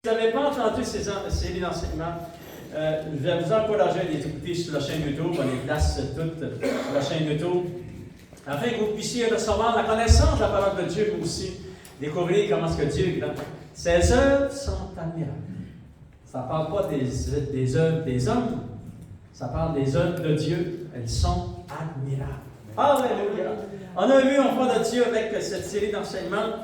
Si vous n'avez pas entendu ces séries d'enseignements, je vais vous encourager à les écouter sur la chaîne YouTube. On les place toutes sur la chaîne YouTube, afin que vous puissiez recevoir la connaissance de la parole de Dieu, mais aussi découvrir comment est-ce que Dieu est grand. Ses œuvres sont admirables. Ça ne parle pas des œuvres des hommes, ça parle des œuvres de Dieu. Elles sont admirables. Alléluia! On a vu, enfant de Dieu, avec cette série d'enseignements,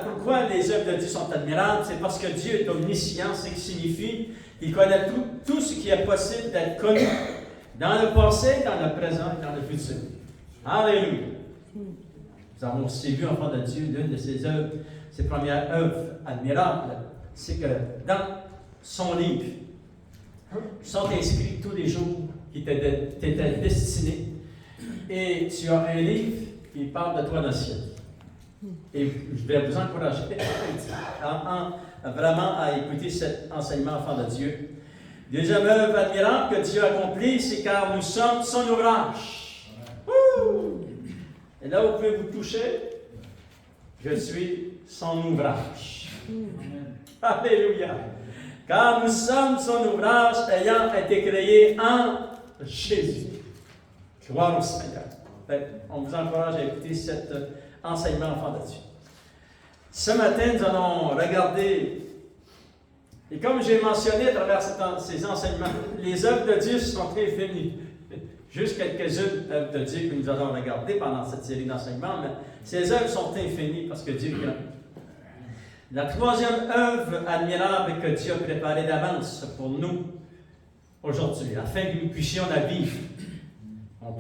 pourquoi les œuvres de Dieu sont admirables. C'est parce que Dieu est omniscient, ce qui signifie qu'il connaît tout ce qui est possible d'être connu dans le passé, dans le présent et dans le futur. Alléluia! Nous avons aussi vu, enfant de Dieu, l'une de ses œuvres, ses premières œuvres admirables, c'est que dans son livre sont inscrits tous les jours qui t'étaient destinés. Et tu as un livre qui parle de toi dans le ciel. Et je vais vous encourager vraiment à écouter cet enseignement, enfant de Dieu. Deuxième œuvre admirable que Dieu a accomplie, c'est car nous sommes son ouvrage. Et là, vous pouvez vous toucher. Je suis son ouvrage. Alléluia. Car nous sommes son ouvrage ayant été créé en Jésus. Gloire au Seigneur. On vous encourage à écouter cet enseignement, enfant de Dieu. Ce matin, nous allons regarder, et comme j'ai mentionné à travers ces enseignements, les œuvres de Dieu sont infinies. Juste quelques-unes œuvres de Dieu que nous allons regarder pendant cette série d'enseignements, mais ces œuvres sont infinies parce que Dieu est grand. La troisième œuvre admirable que Dieu a préparée d'avance pour nous aujourd'hui, afin que nous puissions la vivre,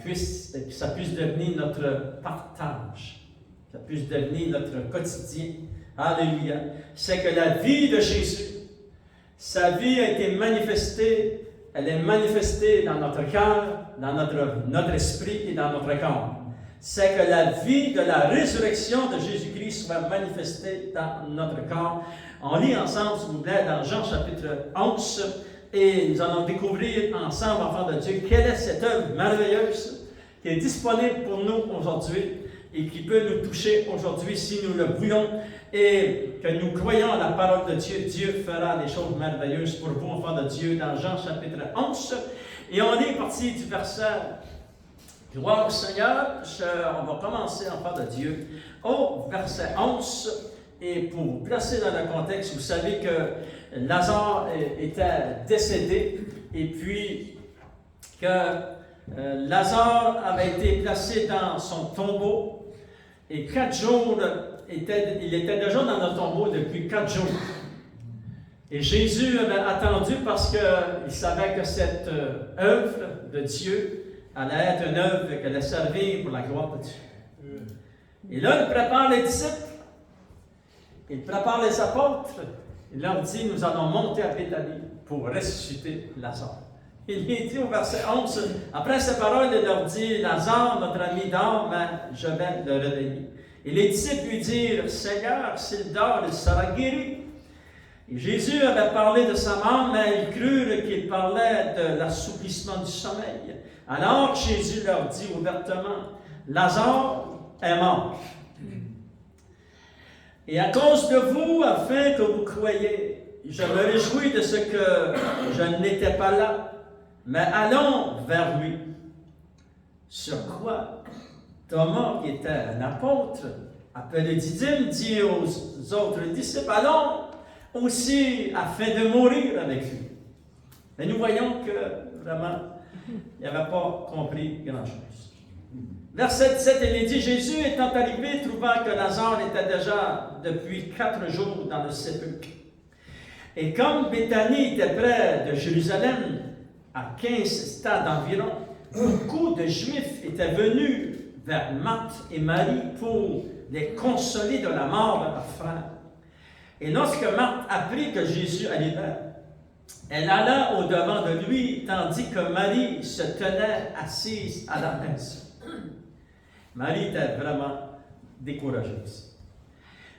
que ça puisse devenir notre partage, que ça puisse devenir notre quotidien. Alléluia. C'est que la vie de Jésus, sa vie a été manifestée, elle est manifestée dans notre cœur, dans notre esprit et dans notre corps. C'est que la vie de la résurrection de Jésus-Christ soit manifestée dans notre corps. On lit ensemble, s'il vous plaît, dans Jean chapitre 11, et nous allons découvrir ensemble, enfants de Dieu, quelle est cette œuvre merveilleuse qui est disponible pour nous aujourd'hui et qui peut nous toucher aujourd'hui si nous le voulons et que nous croyons à la parole de Dieu. Dieu fera des choses merveilleuses pour vous, enfants de Dieu, dans Jean chapitre 11. Et on est parti du verset Gloire au Seigneur. On va commencer, enfants de Dieu, au verset 11. Et pour vous placer dans le contexte, vous savez que Lazare était décédé et puis que Lazare avait été placé dans son tombeau et 4 jours, il était déjà dans le tombeau depuis 4 jours. Et Jésus avait attendu parce qu'il savait que cette œuvre de Dieu allait être une œuvre qui allait servir pour la gloire de Dieu. Et là, il prépare les disciples. Il prépare les apôtres, il leur dit, nous allons monter à Béthanie pour ressusciter Lazare. Il lui dit au verset 11, après ces paroles, il leur dit, Lazare, notre ami dort, mais je vais le réveiller. Et les disciples lui dirent, Seigneur, s'il dort, il sera guéri. Et Jésus avait parlé de sa mort, mais ils crurent qu'il parlait de l'assouplissement du sommeil. Alors Jésus leur dit ouvertement, Lazare est mort. Et à cause de vous, afin que vous croyiez, je me réjouis de ce que je n'étais pas là, mais allons vers lui. Sur quoi Thomas, qui était un apôtre, appelé Didyme, dit aux autres disciples, allons aussi afin de mourir avec lui. Et nous voyons que vraiment, il n'avait pas compris grand-chose. Verset 17, il est dit, Jésus étant arrivé, trouvant que Lazare était déjà depuis 4 jours dans le sépulcre. Et comme Béthanie était près de Jérusalem, à 15 stades environ, beaucoup de Juifs étaient venus vers Marthe et Marie pour les consoler de la mort de leur frère. Et lorsque Marthe apprit que Jésus arrivait, elle alla au-devant de lui, tandis que Marie se tenait assise à la messe. Marie était vraiment décourageuse.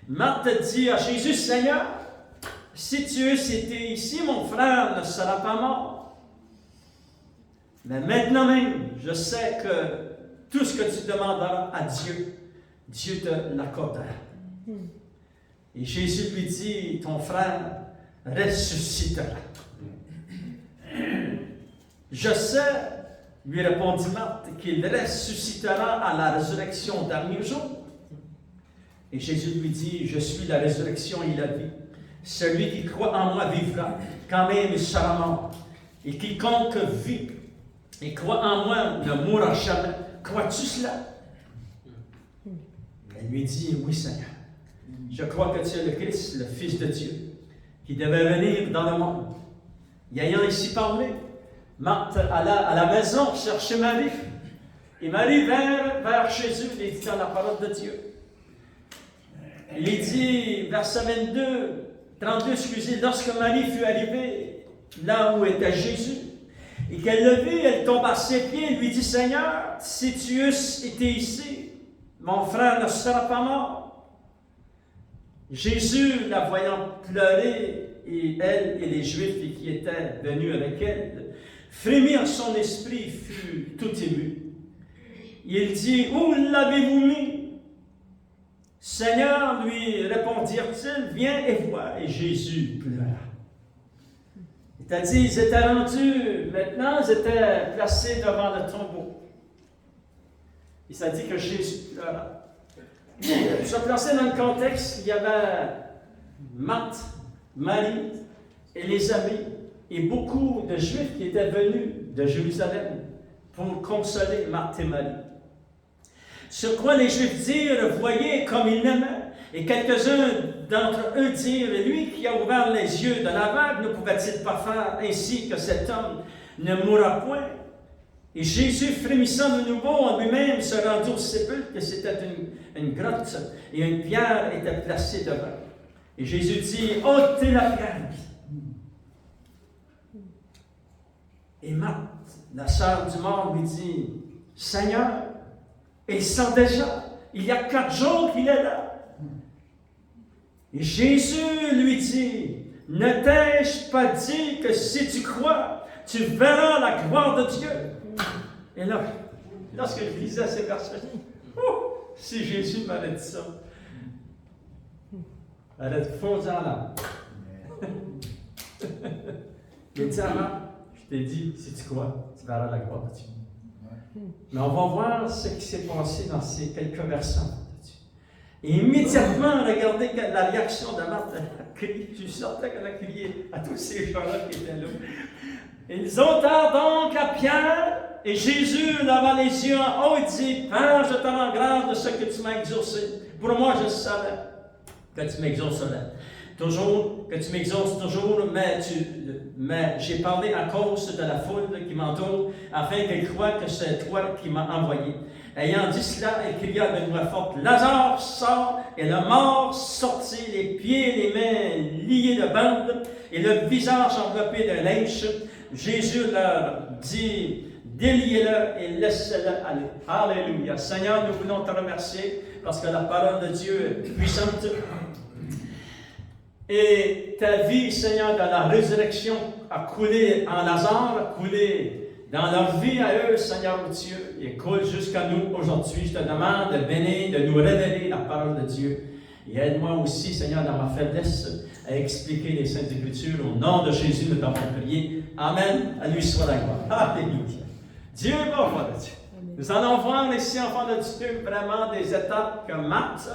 Marthe dit à Jésus, Seigneur, si tu eusses été ici, mon frère ne sera pas mort. Mais maintenant même, je sais que tout ce que tu demanderas à Dieu, Dieu te l'accordera. Et Jésus lui dit, ton frère ressuscitera. Je sais, lui répondit Marthe, qu'il ressuscitera à la résurrection dernier jour. Et Jésus lui dit, je suis la résurrection et la vie. Celui qui croit en moi vivra, quand même il sera mort. Et quiconque vit et croit en moi ne mourra jamais. Crois-tu cela? Elle lui dit, oui Seigneur. Je crois que tu es le Christ, le Fils de Dieu, qui devait venir dans le monde. Et ayant ainsi parlé, Marthe alla à la maison chercher Marie. Et Marie vint vers Jésus et dit dans la parole de Dieu. Il dit, verset 32, excusez, lorsque Marie fut arrivée là où était Jésus, et qu'elle le vit, elle tomba à ses pieds et lui dit, Seigneur, si tu eusses été ici, mon frère ne sera pas mort. Jésus, la voyant pleurer, et elle et les Juifs qui étaient venus avec elle, frémirent son esprit, fut tout ému. Il dit, où l'avez-vous mis? Seigneur, lui répondirent-ils, viens et vois. Et Jésus pleura. Il t'a dit, ils étaient rendus, maintenant ils étaient placés devant le tombeau. Il s'est dit que Jésus pleura. Se placer dans le contexte, il y avait Marthe, Marie et les amis, et beaucoup de Juifs qui étaient venus de Jérusalem pour consoler Marthe et Marie. Sur quoi les Juifs dirent, voyez comme il l'aimait. Et quelques-uns d'entre eux dirent, lui qui a ouvert les yeux de l'aveugle, ne pouvait-il pas faire ainsi que cet homme ne mourra point? Et Jésus, frémissant de nouveau en lui-même, se rendit au sépulcre, et c'était une grotte, et une pierre était placée devant. Et Jésus dit, ôtez la pierre. Et Marthe, la sœur du mort, lui dit, Seigneur, il sent déjà, il y a 4 jours qu'il est là. Et Jésus lui dit, ne t'ai-je pas dit que si tu crois, tu verras la gloire de Dieu? Et là, lorsque je lisais ces versets, si Jésus m'avait dit ça, elle a fondu en larmes. Il dit à Marthe, je t'ai dit, si tu crois, tu verras la gloire de Dieu. Mais on va voir ce qui s'est passé dans ces quelques versets. Et immédiatement, regardez la réaction de Marthe. Elle a crié, je sentais qu'elle a crié à tous ces gens-là qui étaient là. Ils ôtèrent donc la pierre, et Jésus leva les yeux en haut et dit, Père, je te rends grâce de ce que tu m'as exaucé. Pour moi, je savais que tu m'exaucerais. Toujours, que tu m'exauces toujours, mais j'ai parlé à cause de la foule qui m'entoure, afin qu'elle croie que c'est toi qui m'as envoyé. Ayant dit cela, elle cria d'une voix forte, Lazare sort, et le mort sortit, les pieds et les mains liés de bandes, et le visage enveloppé d'un linge. Jésus leur dit, déliez-le et laissez-le aller. Alléluia. Seigneur, nous voulons te remercier parce que la parole de Dieu est puissante. Et ta vie, Seigneur, dans la résurrection a coulé en Lazare, a coulé dans leur vie à eux, Seigneur Dieu, et coule jusqu'à nous aujourd'hui. Je te demande de bénir, de nous révéler la parole de Dieu. Et aide-moi aussi, Seigneur, dans ma faiblesse, à expliquer les Saintes Écritures. Au nom de Jésus, nous t'avons prié. Amen. À lui soit la gloire. Alléluia. Dieu est bon, enfant de Dieu. Nous allons voir ici, enfant de Dieu, vraiment des étapes que Marthe,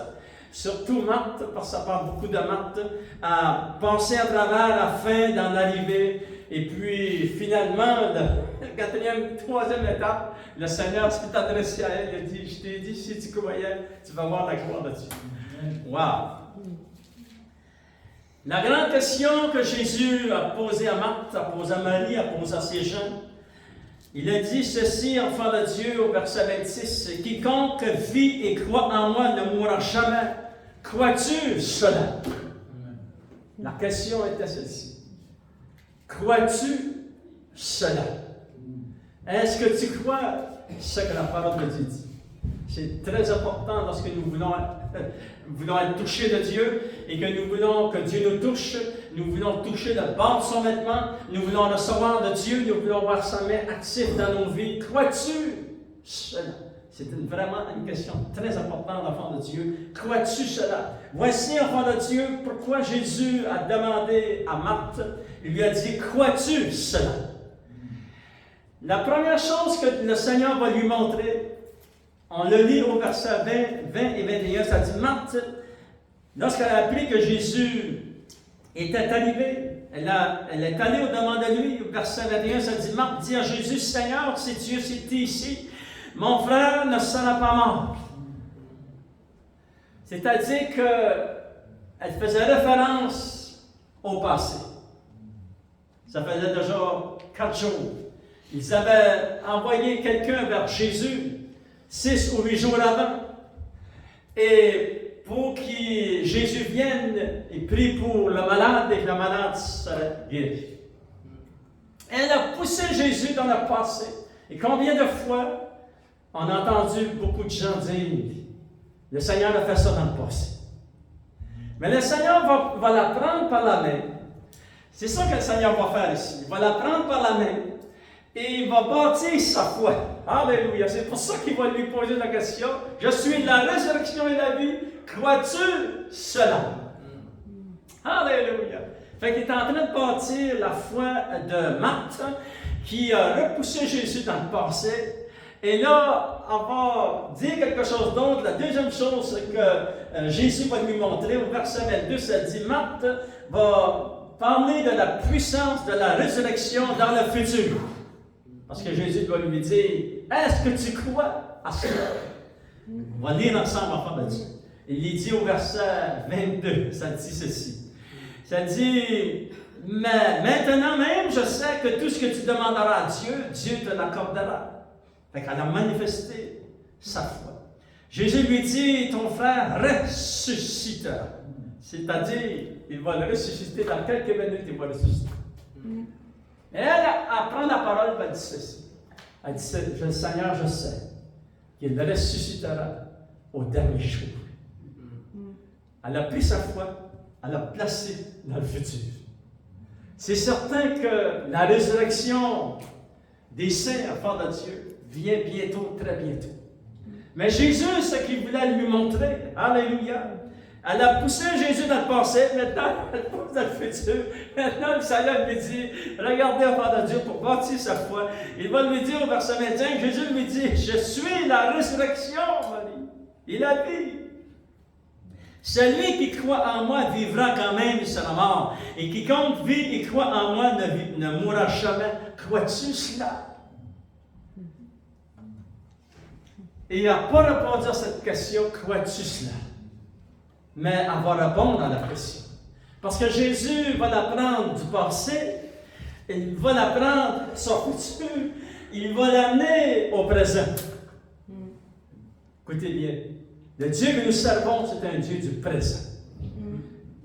surtout Marthe, parce que ça parle beaucoup de Marthe, a passé à travers la fin d'en arriver. Et puis, finalement, la quatrième, troisième étape, le Seigneur s'est adressé à elle et a dit, je t'ai dit, si tu croyais, tu vas voir la gloire de Dieu. Wow! La grande question que Jésus a posée à Marthe, a posée à Marie, a posée à ces gens, il a dit ceci, enfant de Dieu, au verset 26, « Quiconque vit et croit en moi ne mourra jamais. Crois-tu cela? » La question était celle-ci. Crois-tu cela? Est-ce que tu crois ce que la parole de Dieu dit? C'est très important lorsque nous voulons être touchés de Dieu et que nous voulons que Dieu nous touche. Nous voulons toucher le bord de son vêtement. Nous voulons recevoir de Dieu. Nous voulons voir sa main active dans nos vies. Crois-tu cela? C'est vraiment une question très importante, enfant de Dieu. Crois-tu cela? Voici, enfant de Dieu, pourquoi Jésus a demandé à Marthe, il lui a dit, crois-tu cela? La première chose que le Seigneur va lui montrer, on le lit au verset 20 et 21, ça dit, Marthe, lorsqu'elle a appris que Jésus était arrivé, elle est allée au-devant de lui, au verset 21, ça dit, Marthe dit à Jésus, Seigneur, si Dieu c'était ici, mon frère ne sera pas mort. C'est-à-dire qu'elle faisait référence au passé. Ça faisait déjà 4 jours. Ils avaient envoyé quelqu'un vers Jésus 6 ou 8 jours avant. Et pour que Jésus vienne et prie pour le malade et que le malade serait guéri. Elle a poussé Jésus dans le passé. Et combien de fois on a entendu beaucoup de gens dire, le Seigneur a fait ça dans le passé. Mais le Seigneur va la prendre par la main. C'est ça que le Seigneur va faire ici. Il va la prendre par la main et il va bâtir sa foi. Alléluia. C'est pour ça qu'il va lui poser la question. Je suis la résurrection et la vie. Crois-tu cela? Alléluia. Fait qu'il est en train de bâtir la foi de Marthe qui a repoussé Jésus dans le passé. Et là, on va dire quelque chose d'autre. La deuxième chose que Jésus va lui montrer, au verset 22, ça dit, Marthe va parler de la puissance de la résurrection dans le futur. Parce que Jésus doit lui dire, est-ce que tu crois à cela? On va lire ensemble, enfant de Dieu. Il lui dit au verset 22, ça dit ceci. Ça dit, mais maintenant même, je sais que tout ce que tu demanderas à Dieu, Dieu te l'accordera. Fait qu'elle a manifesté sa foi. Jésus lui dit, ton frère ressuscitera. C'est-à-dire, il va le ressusciter dans quelques minutes, il va le ressusciter. Et elle prend la parole, elle va dire ceci. Elle dit, Seigneur, je sais qu'il le ressuscitera au dernier jour. Elle a pris sa foi, elle l'a placée dans le futur. C'est certain que la résurrection des saints, enfants de Dieu, vient bientôt, très bientôt. Mais Jésus, ce qu'il voulait lui montrer, alléluia, elle a poussé Jésus dans le passé, maintenant elle pousse dans le futur. Maintenant le Seigneur lui dit, regardez, enfant de Dieu, pour bâtir sa foi. Il va lui dire au verset 25, Jésus lui dit, je suis la résurrection, Marie, et la vie. Celui qui croit en moi vivra quand même, il sera mort. Et quiconque vit et croit en moi ne mourra jamais. Crois-tu cela? Et il n'a pas répondu à cette question, crois-tu cela? Mais elle va répondre à la question. Parce que Jésus va la prendre du passé, il va la prendre son futur, il va l'amener au présent. Écoutez bien, le Dieu que nous servons, c'est un Dieu du présent.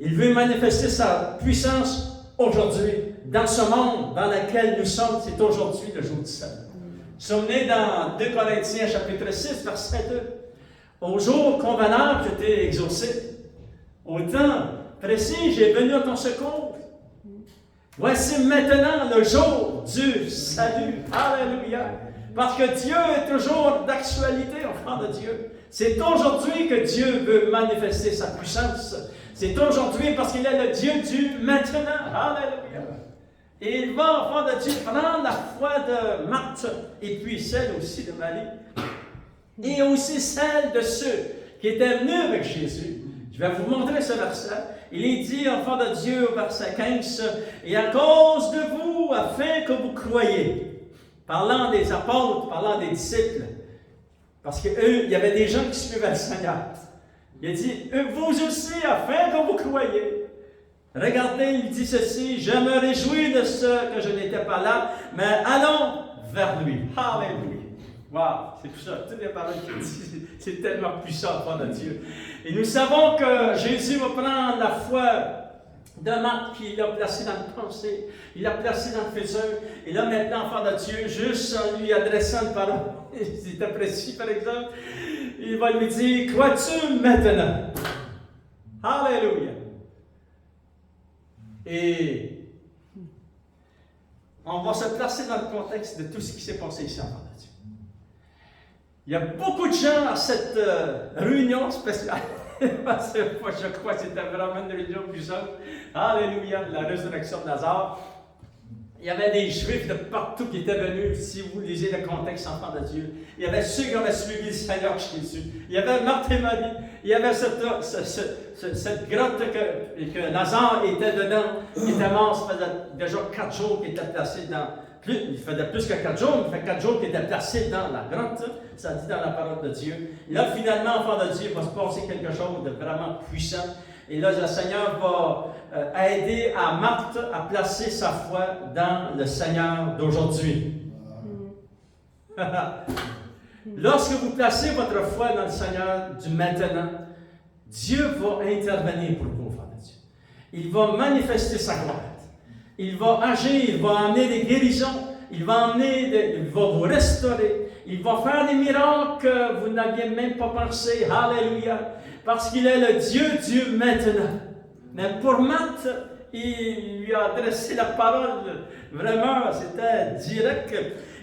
Il veut manifester sa puissance aujourd'hui, dans ce monde dans lequel nous sommes, c'est aujourd'hui le jour du salut. Nous sommes nés dans 2 Corinthiens chapitre 6, verset 2. Au jour convenable, je t'ai exaucé. Au temps précis, j'ai venu à ton secours. Voici maintenant le jour du salut. Alléluia. Parce que Dieu est toujours d'actualité, enfant de Dieu. C'est aujourd'hui que Dieu veut manifester sa puissance. C'est aujourd'hui parce qu'il est le Dieu du maintenant. Alléluia. Et il va, enfant de Dieu, prendre la foi de Marthe, et puis celle aussi de Marie, et aussi celle de ceux qui étaient venus avec Jésus. Je vais vous montrer ce verset. Il est dit, enfant de Dieu, au verset 15, « Et à cause de vous, afin que vous croyiez. » Parlant des apôtres, parlant des disciples. Parce qu'eux, il y avait des gens qui suivaient le Seigneur. Il a dit, « Vous aussi, afin que vous croyiez. » Regardez, il dit ceci, « Je me réjouis de ce que je n'étais pas là, mais allons vers lui. » Alléluia. Wow, c'est tout ça, toutes les paroles qu'il dit, c'est tellement puissant, enfant de Dieu. Et nous savons que Jésus va prendre la foi de Marthe qu'il a placée dans le passé, il l'a placée dans le futur, et là maintenant, enfant de Dieu, juste en lui adressant une parole, c'est précis par exemple, il va lui dire, crois-tu maintenant? Alléluia. Et on va se placer dans le contexte de tout ce qui s'est passé ici, enfant de Dieu. Il y a beaucoup de gens à cette réunion spéciale. Parce que je crois que c'était vraiment une réunion puissante. Alléluia, la résurrection de Lazare. Il y avait des Juifs de partout qui étaient venus, si vous lisez le contexte, enfants de Dieu. Il y avait ceux qui avaient suivi le Seigneur Jésus. Il y avait Marthe et Marie. Il y avait cette grotte que Lazare était dedans. Il était mort, ça faisait déjà 4 jours qu'il était placé dans... Il faisait plus que 4 jours, il fait 4 jours qu'il était placé dans la grotte. Ça dit dans la parole de Dieu. Et là, finalement, enfant de Dieu, il va se passer quelque chose de vraiment puissant. Et là, le Seigneur va aider à Marthe à placer sa foi dans le Seigneur d'aujourd'hui. Lorsque vous placez votre foi dans le Seigneur du maintenant, Dieu va intervenir pour vous, enfants de Dieu. Il va manifester sa gloire. Il va agir, il va amener des guérisons, il va vous restaurer, il va faire des miracles que vous n'aviez même pas pensé. Alléluia! Parce qu'il est le Dieu maintenant. Mais pour Marthe, il lui a adressé la parole, vraiment, c'était direct.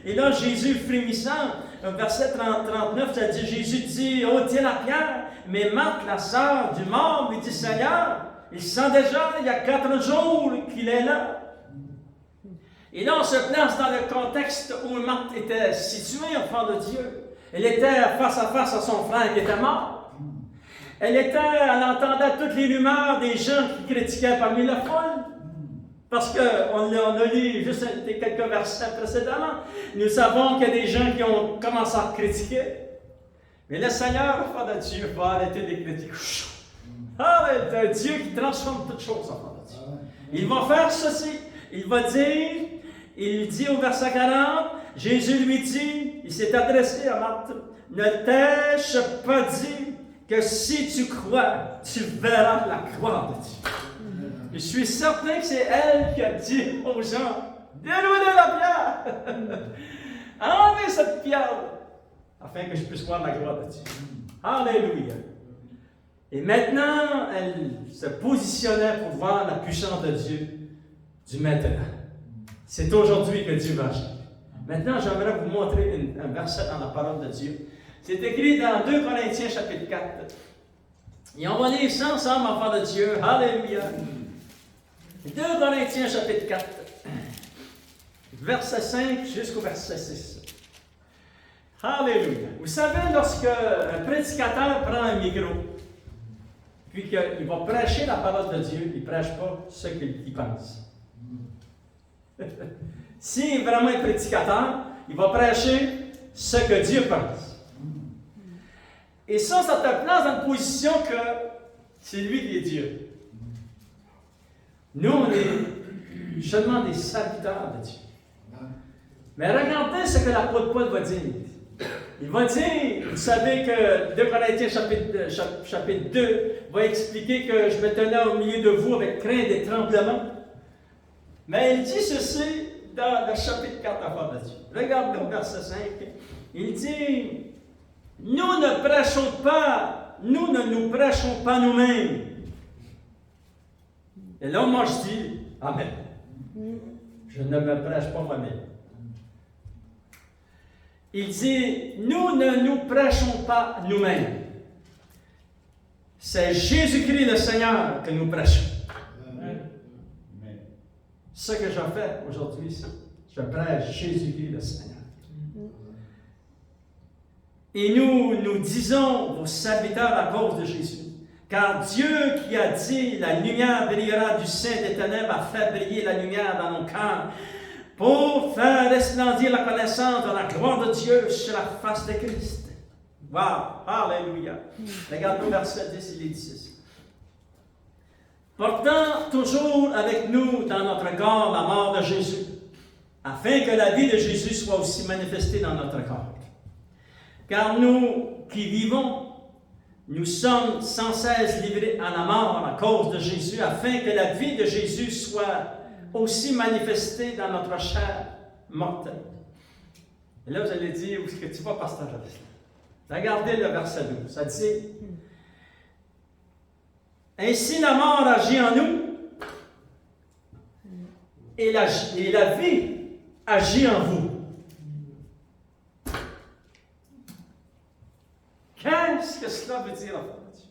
Et là, Jésus frémissant, verset 39, ça dit, Jésus dit, ôtez la pierre, mais Marthe, la sœur du mort, lui dit, Seigneur, il sent déjà, il y a 4 jours qu'il est là. Et là, on se place dans le contexte où Marthe était située, enfant de Dieu. Elle était face à face à son frère qui était mort. Elle entendait toutes les rumeurs des gens qui critiquaient parmi la foule. Parce qu'on a lu juste quelques versets précédemment. Nous savons qu'il y a des gens qui ont commencé à critiquer. Mais le Seigneur, enfant de Dieu, va arrêter les critiques. C'est un Dieu qui transforme toutes choses, enfant de Dieu. Il va faire ceci. Il va dire, il dit au verset 40, Jésus lui dit, il s'est adressé à Marthe, ne t'ai-je pas dit que si tu crois, tu verras la gloire de Dieu. Je suis certain que c'est elle qui a dit aux gens, délouez la pierre, enlevez cette pierre, afin que je puisse voir la gloire de Dieu. Alléluia. Et maintenant, elle se positionnait pour voir la puissance de Dieu du maintenant. C'est aujourd'hui que Dieu va agir. Maintenant, j'aimerais vous montrer un verset dans la parole de Dieu. C'est écrit dans 2 Corinthiens chapitre 4. Et on va lire ça ensemble, enfants de Dieu. Alléluia. 2 Corinthiens chapitre 4. Verset 5 jusqu'au verset 6. Alléluia. Vous savez, lorsque un prédicateur prend un micro, puis qu'il va prêcher la parole de Dieu, il ne prêche pas ce qu'il pense. S'il est vraiment un prédicateur, il va prêcher ce que Dieu pense. Et ça te place dans une position que c'est lui qui est Dieu. Nous, on est seulement des serviteurs de Dieu. Mais regardez ce que l'apôtre Paul va dire. Il va dire, vous savez que 2 Corinthiens chapitre 2 va expliquer que je me tenais au milieu de vous avec crainte et tremblement. Mais il dit ceci dans le chapitre 4 enfants de Dieu. Regardez au verset 5. Il dit, nous ne nous prêchons pas nous-mêmes. Et là, moi je dis, Amen. Je ne me prêche pas moi-même. Il dit, nous ne nous prêchons pas nous-mêmes. C'est Jésus-Christ le Seigneur que nous prêchons. Ce que je fais aujourd'hui, je prêche Jésus-Christ le Seigneur. Et nous disons, vos serviteurs, à cause de Jésus. Car Dieu qui a dit, la lumière brillera du sein des ténèbres, a fait briller la lumière dans nos cœurs, pour faire resplendir la connaissance de la gloire de Dieu sur la face de Christ. Wow! Alléluia! Regardez le verset 10, il est dit. Portant toujours avec nous dans notre corps la mort de Jésus, afin que la vie de Jésus soit aussi manifestée dans notre corps. Car nous qui vivons, nous sommes sans cesse livrés à la mort à cause de Jésus, afin que la vie de Jésus soit aussi manifestée dans notre chair mortelle. Et là, vous allez dire, où est-ce que tu vas, pasteur Jocelyn? Regardez le verset 12, ça dit, ainsi la mort agit en nous, et la vie agit en vous. veut dire, enfant de Dieu?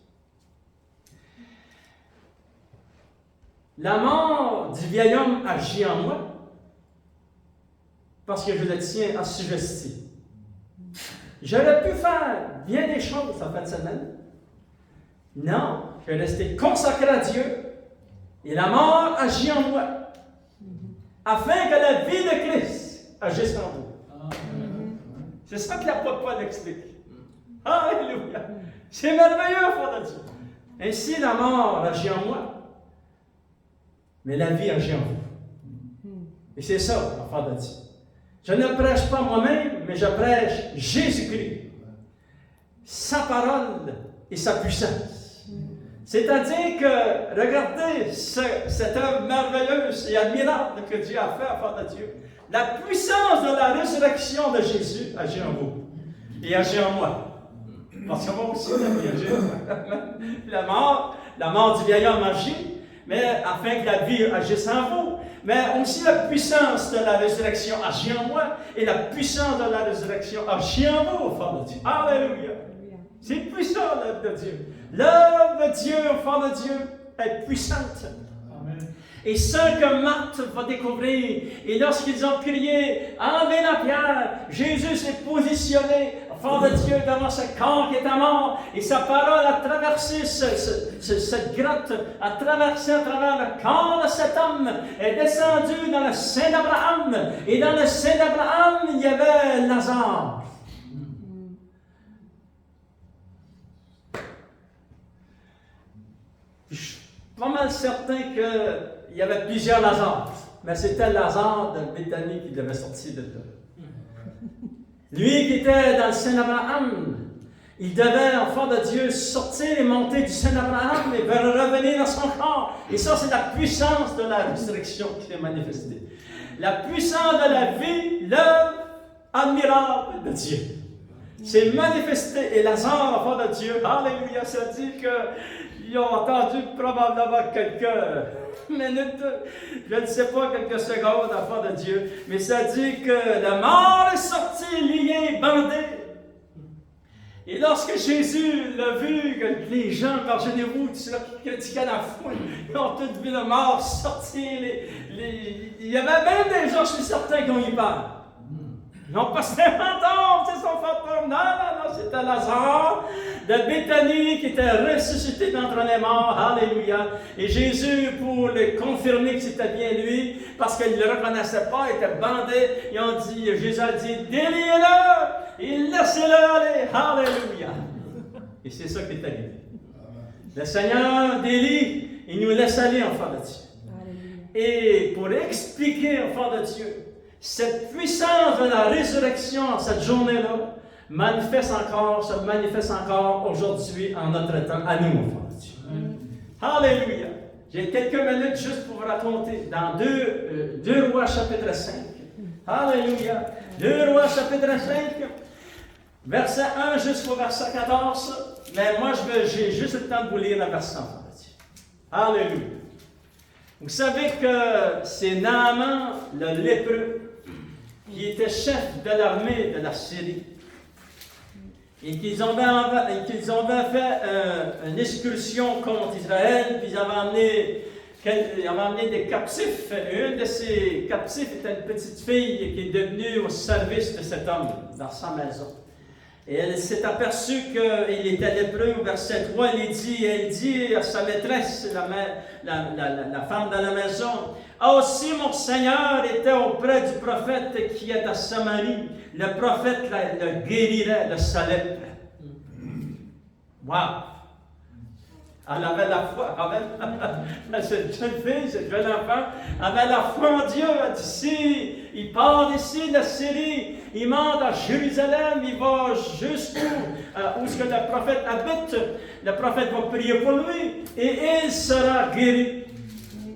La mort du vieil homme agit en moi parce que je le tiens assujetti. J'aurais pu faire bien des choses en fin de semaine. Non, je vais rester consacré à Dieu et la mort agit en moi afin que la vie de Christ agisse en vous. C'est ça que l'apôtre Paul explique. Alléluia! C'est merveilleux, enfant de Dieu. Ainsi, la mort agit en moi, mais la vie agit en vous. Et c'est ça, enfant de Dieu. Je ne prêche pas moi-même, mais je prêche Jésus-Christ, sa parole et sa puissance. C'est-à-dire que, regardez cette œuvre merveilleuse et admirable que Dieu a fait, enfant de Dieu. La puissance de la résurrection de Jésus agit en vous et agit en moi. Parce que moi aussi, la vie agit en moi. La mort du vieil homme agit, mais afin que la vie agisse en vous. Mais aussi la puissance de la résurrection agit en moi et la puissance de la résurrection agit en vous, enfant de Dieu. Alléluia! C'est puissant, l'œuvre de Dieu. L'œuvre de Dieu, enfant de Dieu, est puissante. Amen. Et ce que Marthe va découvrir, et lorsqu'ils ont crié, enlevez la pierre, Jésus s'est positionné, enfant de Dieu, devant ce corps qui est à mort, et sa parole a traversé cette grotte, a traversé à travers le corps de cet homme, est descendu dans le sein d'Abraham, et dans le sein d'Abraham, il y avait Lazare. Je suis pas mal certain qu'il y avait plusieurs Lazare, mais c'était Lazare de Béthanie qui devait sortir de là. Lui qui était dans le sein d'Abraham, il devait, enfant de Dieu, sortir et monter du sein d'Abraham et revenir dans son corps. Et ça, c'est la puissance de la résurrection qui est manifestée. La puissance de la vie, l'œuvre admirable de Dieu. C'est manifesté. Et Lazare, enfant de Dieu, alléluia, ça dit qu'ils ont entendu probablement quelques minutes, je ne sais pas, quelques secondes, enfant de Dieu, mais ça dit que la mort est sortie, liée, bandée. Et lorsque Jésus l'a vu, que les gens, pardonnez-vous, ceux qui critiquaient la foule, ils ont tous vu la mort sortir. Il y avait même des gens, je suis certain, qui ont eu peur. Non, pas c'est un fantôme, c'est son fantôme. Non, c'était Lazare de Béthanie qui était ressuscité d'entre les morts. Alléluia. Et Jésus, pour le confirmer que c'était bien lui, parce qu'il ne le reconnaissait pas, il était bandé, Jésus a dit, déliez-le et laissez-le aller. Alléluia. Et c'est ça qui est arrivé. Le Seigneur délie, il nous laisse aller, enfant de Dieu. Et pour expliquer, enfant de Dieu, cette puissance de la résurrection, cette journée-là, se manifeste encore aujourd'hui en notre temps, à nous, enfants de Dieu. Alléluia! J'ai quelques minutes juste pour vous raconter dans 2 Rois chapitre 5. Alléluia! 2 Rois chapitre 5, verset 1 jusqu'au verset 14. Mais moi, j'ai juste le temps de vous lire le verset, enfants de Dieu. Alléluia! Vous savez que c'est Naaman, le lépreux, qui était chef de l'armée de la Syrie, et qu'ils avaient fait une excursion contre Israël, puis ils avaient amené des captifs. Une de ces captifs était une petite fille qui est devenue au service de cet homme dans sa maison. Et elle s'est aperçue qu'il était lépreux. Au verset 3, elle dit à sa maîtresse, la femme de la maison, « Ah aussi, mon Seigneur était auprès du prophète qui est à Samarie. Le prophète le guérirait de sa lèpre. » Wow! Elle avait la foi. Cette jeune fille, cette jeune enfant, avait la foi en Dieu. Elle dit, si il part d'ici, de Syrie, il monte à Jérusalem, il va jusqu'où où est-ce que le prophète habite. Le prophète va prier pour lui et il sera guéri.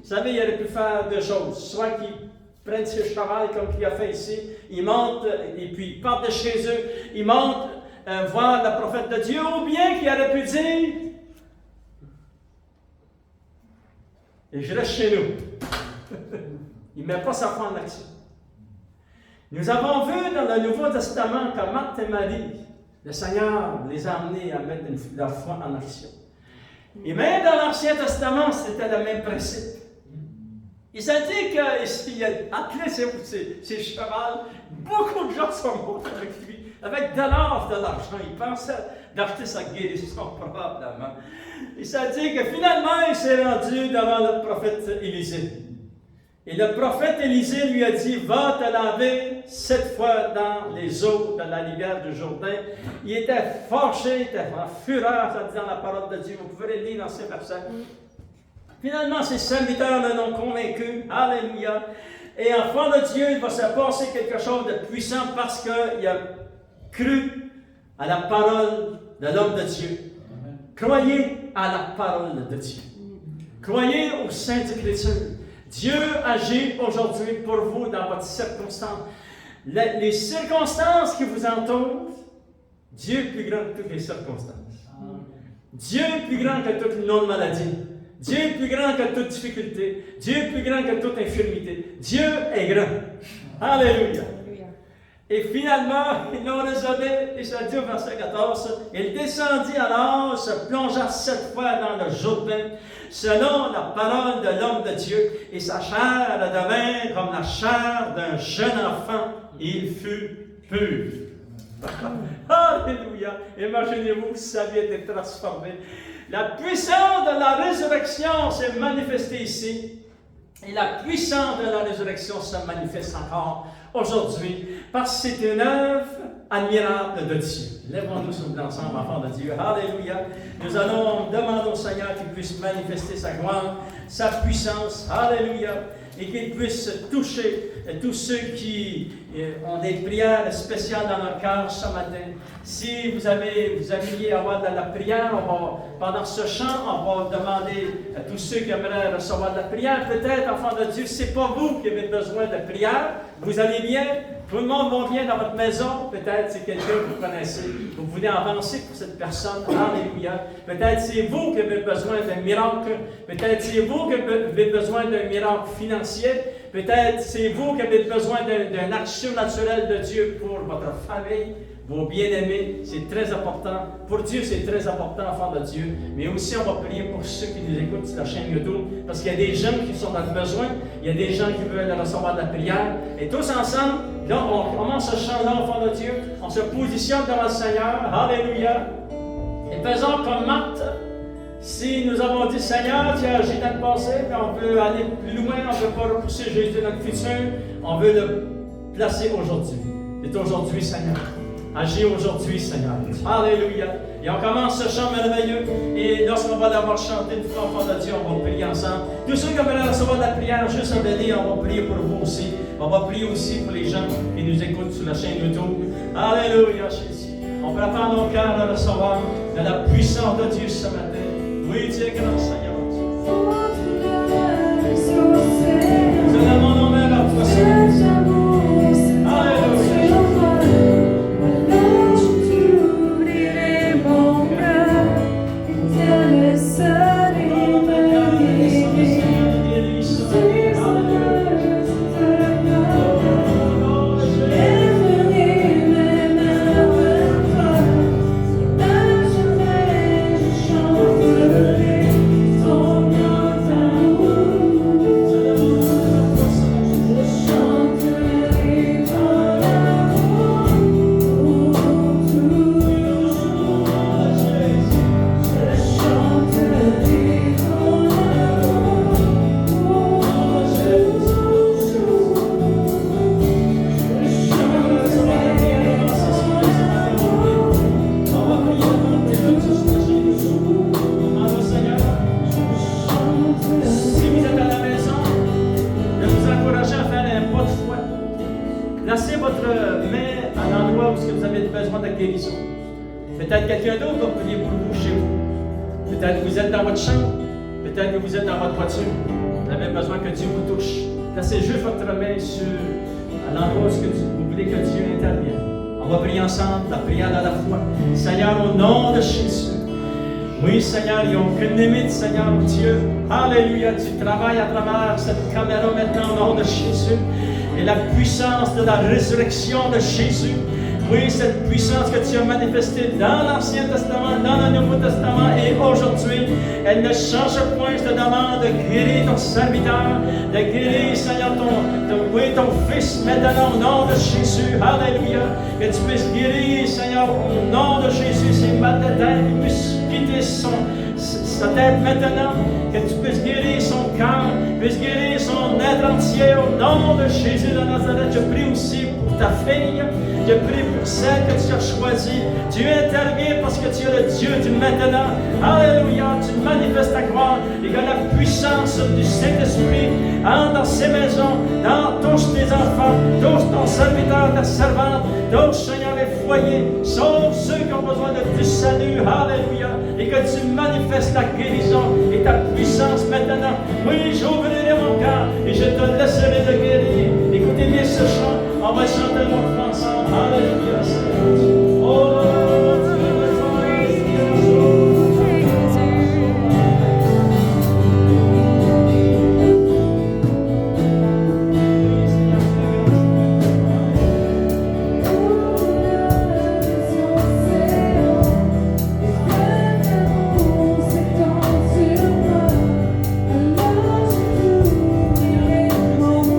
Vous savez, il aurait pu faire 2 choses. Soit qu'il prenne ses chevaux comme il a fait ici, il monte et puis il part de chez eux, il monte voir le prophète de Dieu, ou bien qu'il aurait pu dire, et je reste chez nous. Il ne met pas sa foi en action. Nous avons vu dans le Nouveau Testament que Marthe et Marie Le Seigneur les a amenés à mettre leur foi en action. Et même dans l'Ancien Testament, c'était le même principe. Il s'est dit qu'il a appelé ses chevals. Beaucoup de gens sont morts avec lui, avec de l'or, de l'argent. Il pensait d'acheter sa guérison probablement. Il s'est dit que finalement, il s'est rendu devant le prophète Élisée. Et le prophète Élisée lui a dit, va te laver 7 fois dans les eaux de la rivière du Jourdain. Il était fâché, il était en fureur, ça dit dans la parole de Dieu. Vous pouvez le lire dans ces versets. Finalement, ses serviteurs l'ont convaincu. Alléluia. Et enfant de Dieu, il va se passer quelque chose de puissant parce qu'il a cru à la parole de l'homme de Dieu. Amen. Croyez à la parole de Dieu. Croyez aux saintes Écritures. Dieu agit aujourd'hui pour vous dans votre circonstance. Les circonstances qui vous entourent, Dieu est plus grand que toutes les circonstances. Dieu est plus grand que toute non-maladie. Dieu est plus grand que toute difficulté. Dieu est plus grand que toute infirmité. Dieu est grand. Alléluia. Et finalement, ils l'ont raisonné, et ça dit au verset 14, il descendit alors, se plongea 7 fois dans le Jourdain, selon la parole de l'homme de Dieu, et sa chair devint comme la chair d'un jeune enfant, il fut pur. Alléluia! Imaginez-vous si sa vie était transformée. La puissance de la résurrection s'est manifestée ici, et la puissance de la résurrection se manifeste encore aujourd'hui, parce que c'est une œuvre admirable de Dieu. Lèvons-nous sur l'ensemble, enfants de Dieu. Alléluia. Nous allons demander au Seigneur qu'il puisse manifester sa gloire, sa puissance. Alléluia. Et qu'il puisse toucher tous ceux qui ont des prières spéciales dans leur cœur ce matin. Si vous aimiez avoir de la prière, pendant ce chant, on va demander à tous ceux qui aimeraient recevoir de la prière. Peut-être, enfants de Dieu, ce n'est pas vous qui avez besoin de prière. Vous allez bien, tout le monde va bien dans votre maison. Peut-être c'est quelqu'un que vous connaissez. Vous voulez avancer pour cette personne. Alléluia. Peut-être c'est vous qui avez besoin d'un miracle. Peut-être c'est vous qui avez besoin d'un miracle financier. Peut-être c'est vous qui avez besoin d'une action naturelle de Dieu pour votre famille, vos bien-aimés. C'est très important. Pour Dieu, c'est très important, enfants de Dieu. Mais aussi, on va prier pour ceux qui nous écoutent sur la chaîne YouTube. Parce qu'il y a des gens qui sont dans le besoin. Il y a des gens qui veulent recevoir de la prière. Et tous ensemble, là, on commence ce chant-là, enfants de Dieu. On se positionne devant le Seigneur. Alléluia. Et faisons comme Marthe. Si nous avons dit, Seigneur, tu as agi dans le passé, mais on veut aller plus loin, on ne veut pas repousser Jésus dans le futur, on veut le placer aujourd'hui. C'est aujourd'hui, Seigneur. Agis aujourd'hui, Seigneur. Alléluia. Et on commence ce chant merveilleux. Et lorsqu'on va l'avoir chanté une fois, enfant de Dieu, on va prier ensemble. Tous ceux qui veulent recevoir de la prière, juste à venir, on va prier pour vous aussi. On va prier aussi pour les gens qui nous écoutent sur la chaîne YouTube. Alléluia, Jésus. On prépare nos cœurs à recevoir de la puissance de Dieu ce matin. Oui, tu es grand, Seigneur. Nous allons nos mains vers toi, Seigneur. Alléluia. Placez votre main à l'endroit où vous avez besoin de guérison. Peut-être quelqu'un d'autre va prier pour vous chez vous. Peut-être que vous êtes dans votre chambre. Peut-être que vous êtes dans votre voiture. Vous avez besoin que Dieu vous touche. Placez juste votre main à l'endroit où vous voulez que Dieu intervienne. On va prier ensemble, la prière à la foi. Seigneur, au nom de Jésus. Oui, Seigneur, il n'y a aucune limite, Seigneur, Dieu. Alléluia, tu travailles à travers cette caméra maintenant au nom de Jésus. Et la puissance de la résurrection de Jésus Oui, cette puissance que tu as manifestée dans l'Ancien Testament, dans le Nouveau Testament et aujourd'hui, elle ne change point. Je te demande de guérir ton serviteur, de guérir, Seigneur, ton fils maintenant au nom de Jésus. Alléluia. Que tu puisses guérir, Seigneur, au nom de Jésus, ces mal de tête, qu'il puisse quitter sa tête maintenant, que tu puisses guérir son cœur, puisses guérir son être entier au nom de Jésus de Nazareth. Je prie aussi pour ta fille, je prie pour celle que tu as choisie. Tu interviens parce que tu es le Dieu du maintenant. Alléluia, tu manifestes ta gloire et que la puissance du Saint-Esprit entre dans ces maisons, touche tes enfants, touche ton serviteur, ta servante, touche, Seigneur, les foyers, sauve ceux qui ont besoin de du salut. Alléluia, et que tu manifestes ta guérison et ta puissance maintenant. Oui, j'ouvrirai mon cœur et je te laisserai de guérir. Écoutez bien ce chant, on va chanter notre ensemble. Alléluia, Seigneur. Oh, Thank you.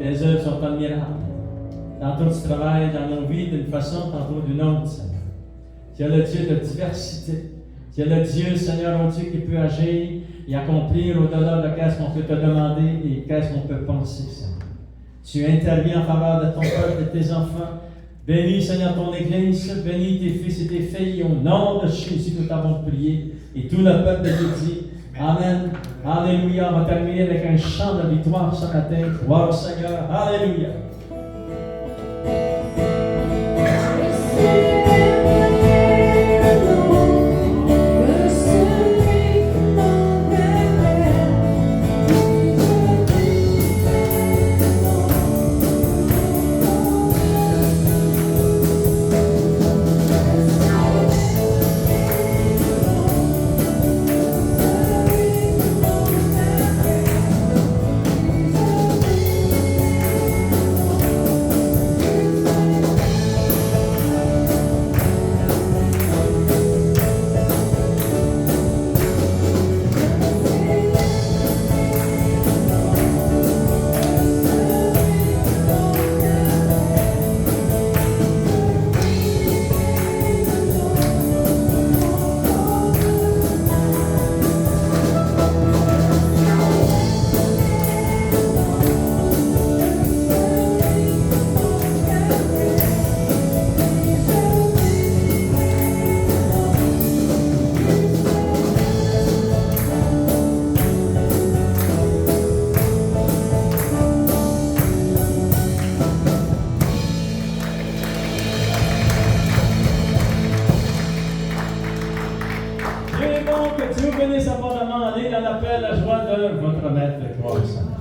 Tes œuvres sont admirables. Tantôt tu travailles dans nos vies d'une façon, tantôt d'une autre, Seigneur. Tu es le Dieu de diversité. Tu es le Dieu, Seigneur, mon Dieu, qui peut agir et accomplir au-delà de qu'est-ce qu'on peut te demander et qu'est-ce qu'on peut penser, Seigneur. Tu interviens en faveur de ton peuple et de tes enfants. Bénis, Seigneur, ton Église. Bénis tes fils et tes filles. Au nom de Jésus, nous t'avons prié. Et tout le peuple te dit Amen. Alléluia. On va terminer avec un chant de victoire ce matin. Gloire au Seigneur. Alléluia. Que Dieu bénisse abondamment. Allez dans la paix, la joie de votre maître. Gloire au Seigneur.